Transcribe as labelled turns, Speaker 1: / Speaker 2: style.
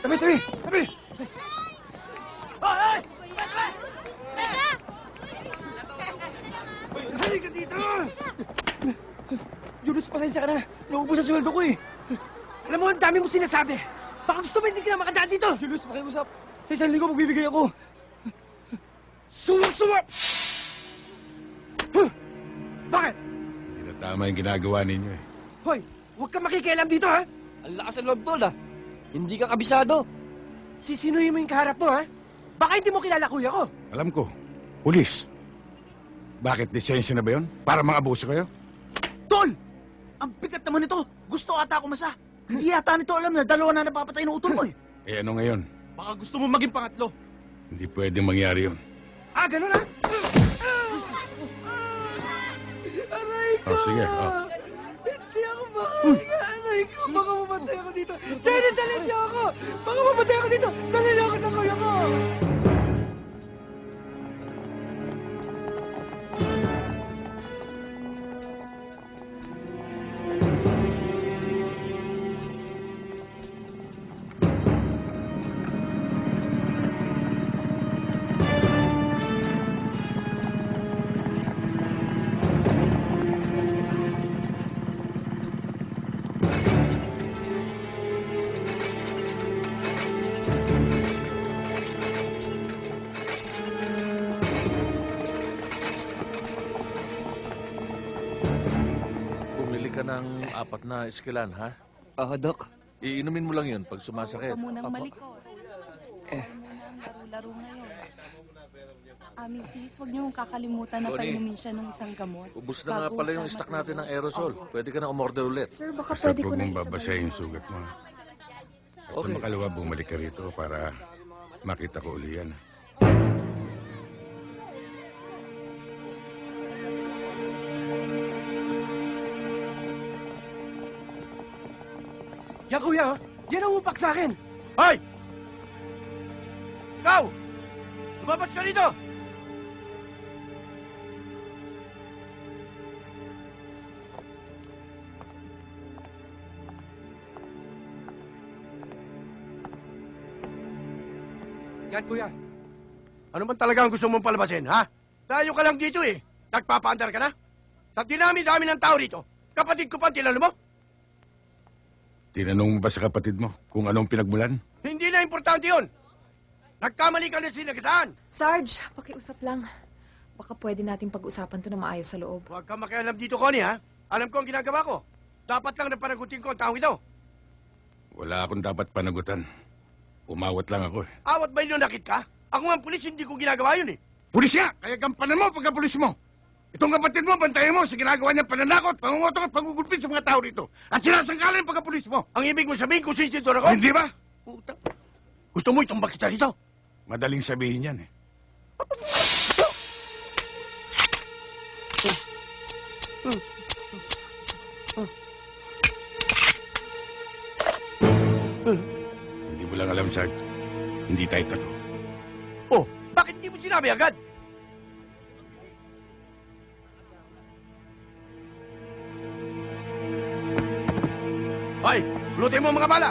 Speaker 1: Tabi, tabi! Tabi!
Speaker 2: Hoy! Halika dito!
Speaker 1: Julius, pasensya ka na. Naubos ang sweldo ko eh.
Speaker 2: Alam mo, ang dami mo sinasabi. Baka gusto mo hindi ka na makadaan dito.
Speaker 1: Julius, pakiusap. Sa isang linggo, magbibigay ako.
Speaker 2: Suwa! Huh? Bakit?
Speaker 3: Hindi na tama yung ginagawa ninyo eh.
Speaker 2: Hoy, huwag kang makikialam dito, ha?
Speaker 4: Ang lakas ng loob, tol, ah. Hindi ka kabisado.
Speaker 2: Sisinuhin mo yung kaharap mo, ha? Baka hindi mo kilala kuya ko.
Speaker 3: Alam ko, pulis. Bakit lisensya na ba yun? Para mga abuso kayo?
Speaker 1: Tol! Ang bigat naman nito. Gusto ata ako masa. Hindi yata nito alam na dalawa na napapatay ng utol mo eh.
Speaker 3: Eh ano ngayon?
Speaker 1: Baka gusto mo maging pangatlo.
Speaker 3: Hindi pwedeng mangyari yun.
Speaker 2: Ah, ganun, ha? Aray ko!
Speaker 3: Oh, sige, oh.
Speaker 2: Hindi ako makahinga. Aray ko, baka mamatay ako dito. Jenny, dali niyo ako! Baka mamatay ako dito. Dali niyo ako sa kuya ko!
Speaker 5: Bumili ka ng 4 na iskilan, ha?
Speaker 4: Dok.
Speaker 5: Iinumin mo lang yun pag sumasakit.
Speaker 6: Huwag ka munang malikot. Laro-laro ngayon. Mrs., huwag niyong kakalimutan na
Speaker 5: Tony.
Speaker 6: painumin siya ng isang gamot.
Speaker 5: Ubus na nga
Speaker 6: Bago
Speaker 5: pala
Speaker 6: siya
Speaker 5: yung stock
Speaker 6: matulog.
Speaker 5: natin ng aerosol. Pwede ka na umorder ulit.
Speaker 7: Sir, baka
Speaker 3: Basta
Speaker 7: pwede ko
Speaker 3: huwag
Speaker 7: na
Speaker 3: mong
Speaker 7: isabay.
Speaker 3: babasahin yung sugat mo. At sa
Speaker 5: Okay.
Speaker 3: makalawa, bumalik ka rito para makita ko uli yan.
Speaker 2: Yan, kuya, ha? Yan ang upak sa akin.
Speaker 1: Hoy! Ikaw! Lumabas ka dito!
Speaker 2: Yan, kuya.
Speaker 1: Ano man talaga ang gusto mong palabasin, ha? Tayo ka lang dito eh. Nagpapaandar ka na? Sa dinami-dami ng tao rito, kapatid ko pa ang tinalo mo?
Speaker 3: Tinanong mo ba sa kapatid mo kung anong pinagmulan?
Speaker 1: Hindi na importante yun. Nagkamali ka na sinagasaan.
Speaker 7: Sarge, pakiusap lang. Baka pwede nating pag-usapan to na maayos sa loob.
Speaker 1: Huwag kang makialam dito, Connie, ha? Alam ko ang ginagawa ko. Dapat lang na panagutin ko ang taong ito.
Speaker 3: Wala akong dapat panagutan. Umawat lang ako eh.
Speaker 1: Awat ba nakit ka? Ako nga ang pulis, hindi ko ginagawa yun eh.
Speaker 3: Pulis nga! Kaya gampanan mo pagka-pulis mo! Itong kapatid mo, bantayan mo sa ginagawa niyang pananakot, pangungotok at pangugulpit sa mga tao dito. At sinasangkalan yung pagka-pulis mo!
Speaker 1: Ang ibig mo sabihin kung sinsintor ako?
Speaker 3: Hindi ba?
Speaker 1: Puta. Gusto mo itumbak kita rito?
Speaker 3: Madaling sabihin yan eh. Hindi mo lang alam, Sarge. Hindi tayo talo.
Speaker 1: Oh, bakit hindi mo sinabi agad? Hoy, lutin mo ang mga bala!